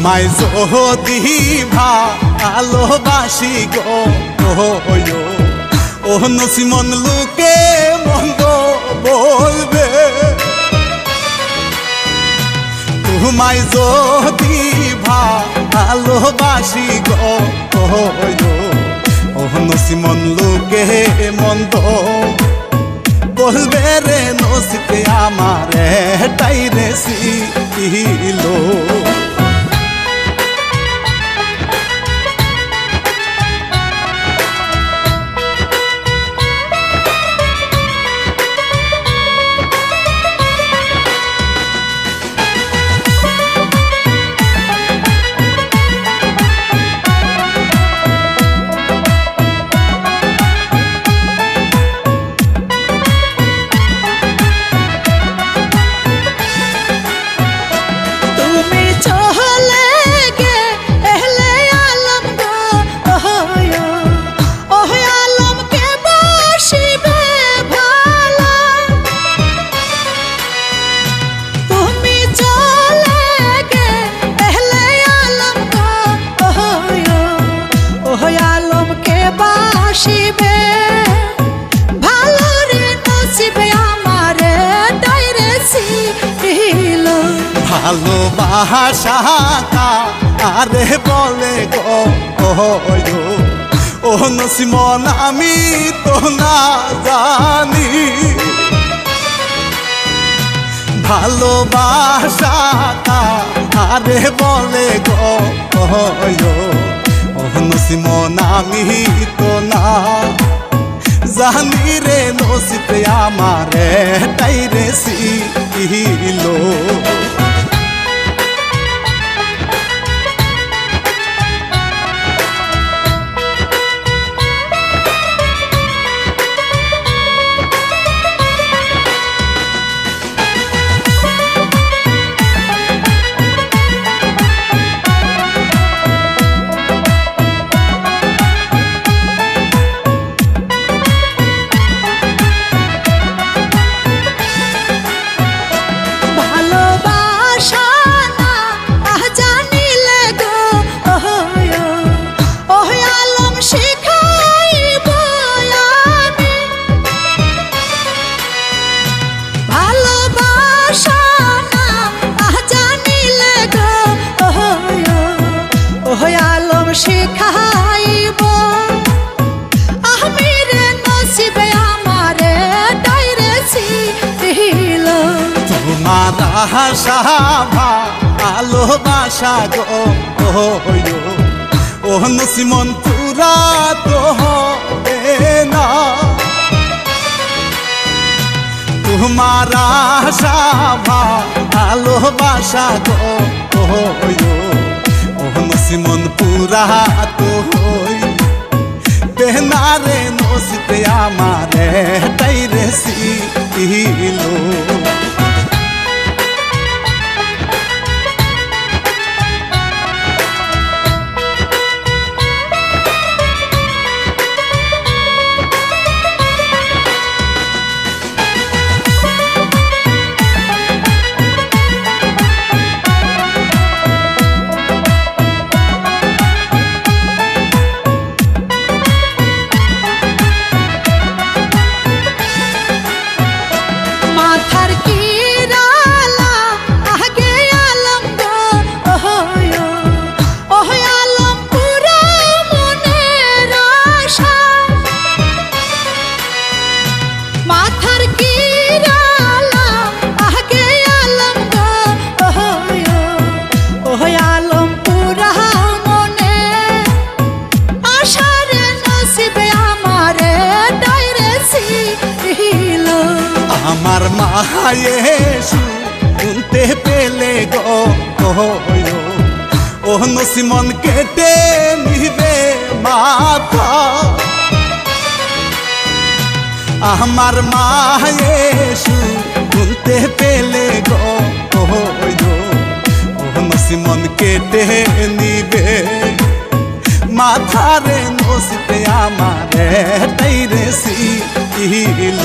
তোমায় যদি ভালোবাসি গো ও নসিমন লোকে মন্দ বলবে। তোমায় যদি ভালোবাসি গো ও নসিমন লোকে মন্দ বলবে রে নসিবে আমারে টাইরে ছিল। ভালোবাসা আরে বলে গো ও নসিমন আমি তো না জানি। ভালোবাসা আরে বলে গো ও নসিমন আমি তো না জানি রে নসিবে আমারে টাইরে ছিল। আশা ভালোবাসা গো ও নসিমন পুরা তো হবে না। তোমার আশা ভালোবাসা গো ও নসিমন পুরা তো হইবে না রে নসিবে আমারে টাইরে ছিল। আমার মায়ে শুনতে পেলে গো ও নসিমন কেটে নিবে মাথা। আমার মায়ে শুনতে পেলে গো ও নসিমন কেটে নিবে মাথারে নসিবে আমারে টাইরে ছিল।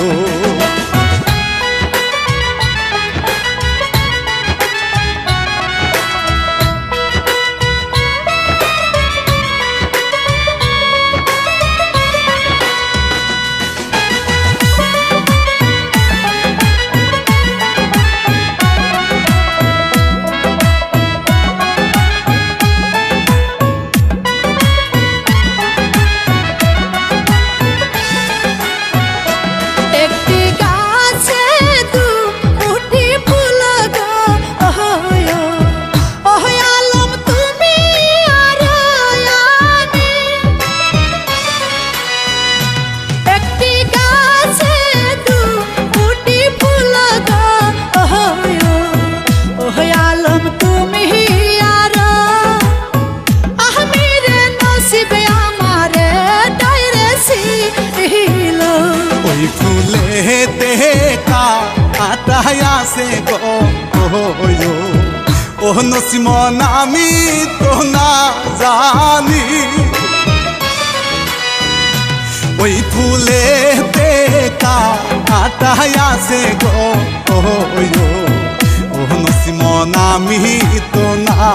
দেখা আটাই আছে গো ও নসিমন আমি তো না জানি ওই ফুলে দেখা আটাই আছে গো ও নসিমন আমি তো না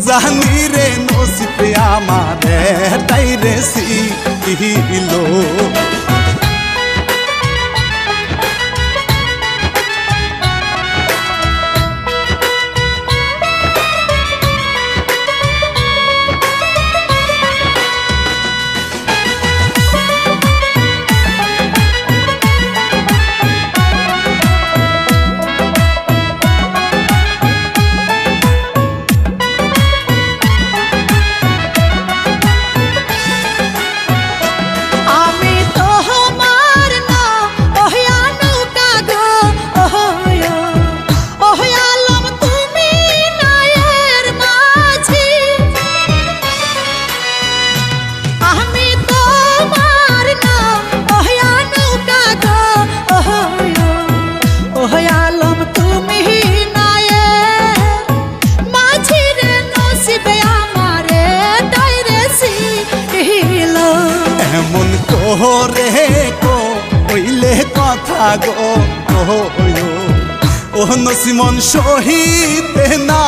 জানি রে নসিবে আমারে তাইরে সিলো রে কইলে কথা গো ও নসিমন সহিতে না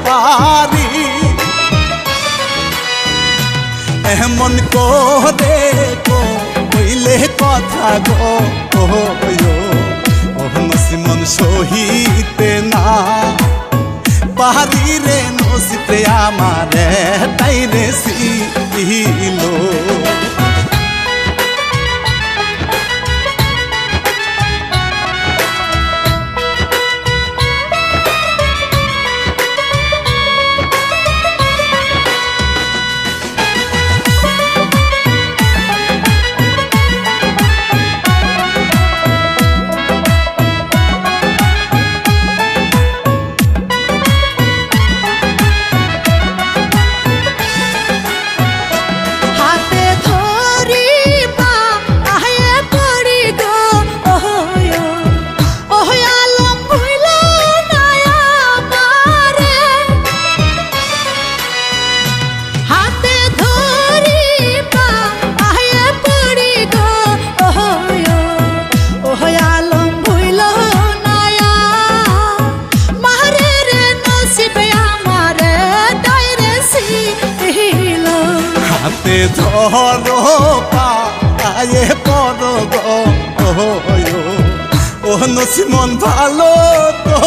পারি এমন করে কইলে কথা গো ও নসিমন সহিতে না পারি রে নসিবে আমারে তাইরে সিলো ধরো পায়ে পড়ো গো ও নসিমন ভালো তো